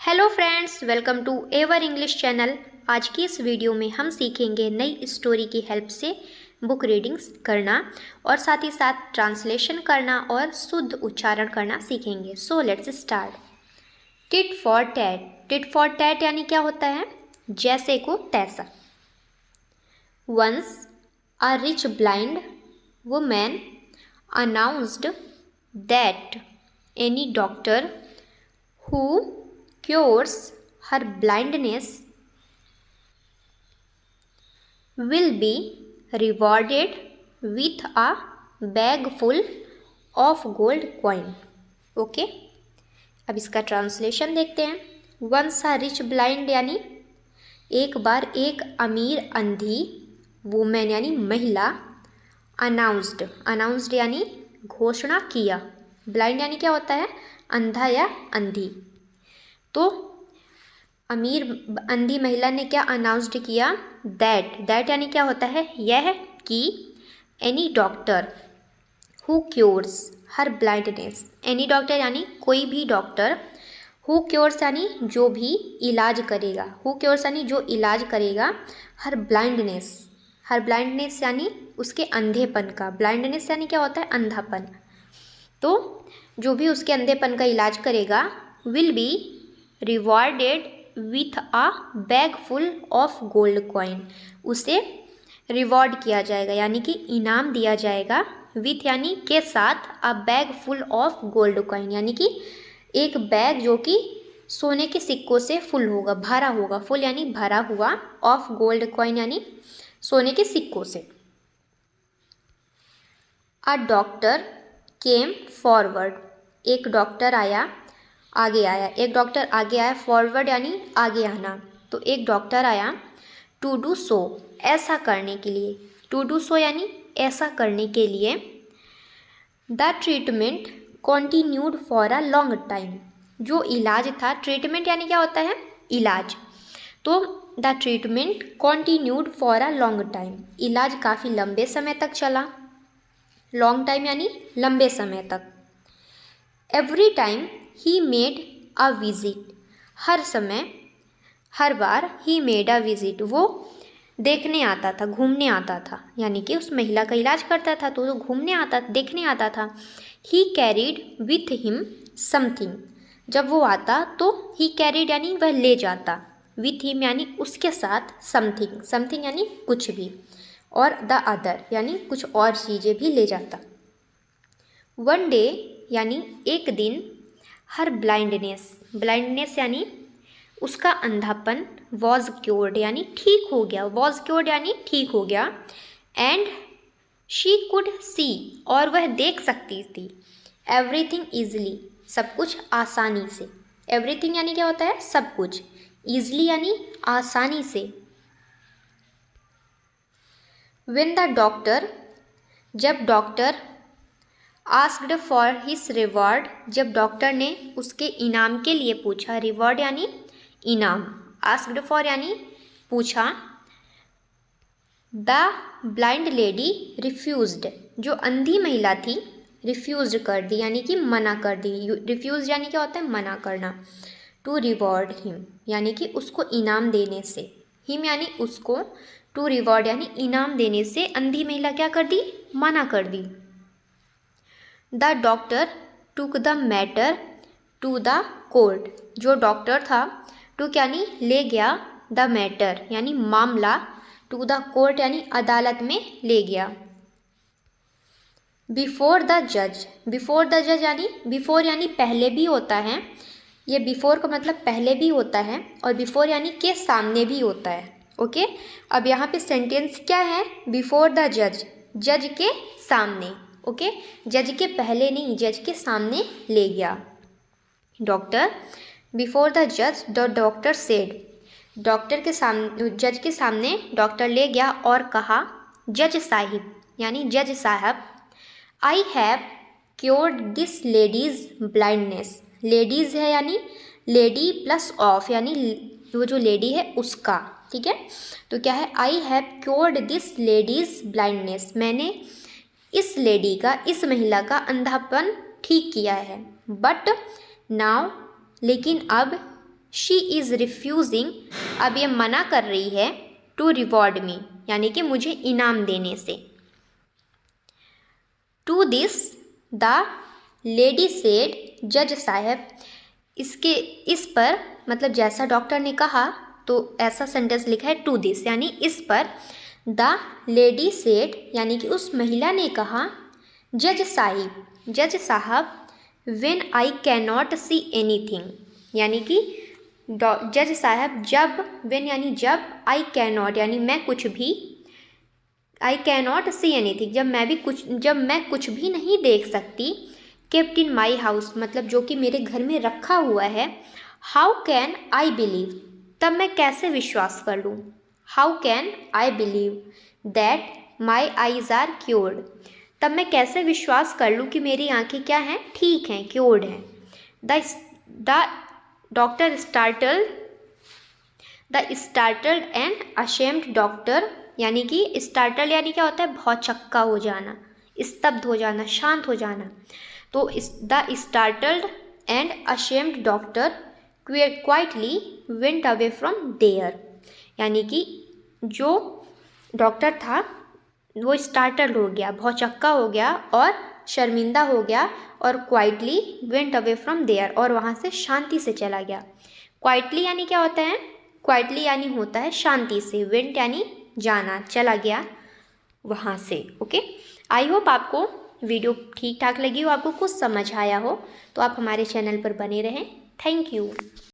Hello friends, welcome to our English channel. आज की इस वीडियो में हम सीखेंगे नई स्टोरी की हेल्प से बुक रीडिंग्स करना और साथ ही साथ ट्रांसलेशन करना और शुद्ध उच्चारण करना सीखेंगे। So let's start. Tit for tat. Tit for tat यानी क्या होता है? जैसे को तैसा। Once a rich blind woman announced that any doctor who cures her blindness will be rewarded with a bag full of gold coin. Okay, अब इसका translation देखते हैं। वंस अ रिच ब्लाइंड यानी एक बार एक अमीर अंधी, वुमेन यानी महिला, अनाउंस्ड यानी घोषणा किया, ब्लाइंड यानी क्या होता है? अंधा या अंधी। तो अमीर अंधी महिला ने क्या अनाउंस्ड किया? दैट यानी क्या होता है? यह कि any doctor who cures her blindness. Any doctor यानी कोई भी डॉक्टर, हु क्योर्स यानी जो भी इलाज करेगा, हु क्योर्स यानी जो इलाज करेगा, हर ब्लाइंडनेस यानी उसके अंधेपन का। ब्लाइंडनेस यानी क्या होता है? अंधापन। तो जो भी उसके अंधेपन का इलाज करेगा will be rewarded with a bag full of gold coin. उसे रिवॉर्ड किया जाएगा यानी कि इनाम दिया जाएगा। विथ यानी के साथ, अ bag full of gold coin यानी कि एक बैग जो कि सोने के सिक्कों से फुल होगा, भरा होगा। फुल यानी भरा हुआ, ऑफ गोल्ड कॉइन यानी सोने के सिक्कों से। A doctor came forward. एक डॉक्टर आया, आगे आया। एक डॉक्टर आगे आया, फॉरवर्ड यानी आगे आना। तो एक डॉक्टर आया टू डू सो, ऐसा करने के लिए। टू डू सो यानी ऐसा करने के लिए। The treatment continued for a long time. जो इलाज था, ट्रीटमेंट यानी क्या होता है? इलाज। तो the treatment continued for a long time, इलाज काफ़ी लंबे समय तक चला। लॉन्ग टाइम यानी लंबे समय तक। Every time he made a visit. हर समय, हर बार ही मेड अ विजिट, वो देखने आता था, घूमने आता था। यानी कि उस महिला का इलाज करता था तो वो घूमने आता, देखने आता था। ही कैरीड विथ हिम समथिंग। जब वो आता तो ही कैरीड यानी वह ले जाता, विथ हिम यानी उसके साथ, समथिंग यानी कुछ भी, और द अदर यानी कुछ और चीज़ें भी ले जाता। वन डे यानी एक दिन, हर ब्लाइंडनेस यानी उसका अंधापन, वॉज क्योर्ड यानी ठीक हो गया, वॉज क्योर्ड यानी ठीक हो गया। एंड शी कुड सी, और वह देख सकती थी। एवरीथिंग ईजली, सब कुछ आसानी से। एवरीथिंग यानी क्या होता है? सब कुछ। ईजली यानी आसानी से। व्हेन द डॉक्टर, जब doctor, asked for his reward, जब डॉक्टर ने उसके इनाम के लिए पूछा। रिवॉर्ड यानी इनाम, आस्क्ड फॉर यानी पूछा। द ब्लाइंड लेडी रिफ्यूज्ड, जो अंधी महिला थी, रिफ्यूज कर दी यानी कि मना कर दी। रिफ्यूज यानी क्या होता है? मना करना। टू रिवॉर्ड हिम यानी कि उसको इनाम देने से। हिम यानी उसको, टू रिवॉर्ड यानी इनाम देने से अंधी महिला क्या कर दी? मना कर दी। The doctor took the matter to the court, जो डॉक्टर था, टुक यानी ले गया, द मैटर यानी मामला, टू द कोर्ट यानी अदालत में ले गया। बिफोर द जज यानी बिफोर यानी पहले भी होता है। ये बिफोर का मतलब पहले भी होता है, और बिफोर यानी के सामने भी होता है। ओके, अब यहाँ पे सेंटेंस क्या है? बिफोर द जज के सामने। ओके, जज के पहले नहीं, जज के सामने ले गया। डॉक्टर बिफोर द जज, द डॉक्टर सेड, डॉक्टर के सामने, जज के सामने डॉक्टर ले गया और कहा, जज साहिब यानी जज साहब, I have cured this ladies blindness. Ladies है यानी लेडी प्लस ऑफ यानी वो जो लेडी है उसका। ठीक है, तो क्या है? I have cured this ladies blindness, मैंने इस लेडी का, इस महिला का अंधापन ठीक किया है। बट नाउ, लेकिन अब, शी इज़ रिफ्यूजिंग, अब ये मना कर रही है, टू रिवॉर्ड मी, यानी कि मुझे इनाम देने से। To this the lady said, जज साहब, इस पर मतलब जैसा डॉक्टर ने कहा तो ऐसा सेंटेंस लिखा है टू दिस, यानी इस पर। द लेडी सेड, यानी कि उस महिला ने कहा, जज साहब, when I can not see anything, यानी कि जज साहब जब, व्हेन यानी जब, आई कैन नॉट यानी मैं कुछ भी, I can not see anything जब मैं कुछ भी नहीं देख सकती, केप्ट इन माई हाउस, मतलब जो कि मेरे घर में रखा हुआ है, हाउ कैन आई बिलीव, तब मैं कैसे विश्वास कर लूँ, how can I believe that my eyes are cured, तब मैं कैसे विश्वास कर लूँ कि मेरी आंखें क्या हैं, ठीक हैं, क्योर्ड हैं। The doctor startled and ashamed doctor, यानी कि स्टार्टल यानी क्या होता है, बहुत चक्का हो जाना, स्तब्ध हो जाना, शांत हो जाना। तो the startled and ashamed doctor quietly went away from there, यानी कि जो डॉक्टर था वो स्टार्टल हो गया, बहुत चक्का हो गया और शर्मिंदा हो गया, और quietly went away from there, और वहाँ से शांति से चला गया। क्वाइटली यानी क्या होता है, क्वाइटली यानी होता है शांति से, वेंट यानी जाना, चला गया वहाँ से। ओके, आई होप आपको वीडियो ठीक ठाक लगी हो, आपको कुछ समझ आया हो, तो आप हमारे चैनल पर बने रहें। Thank you.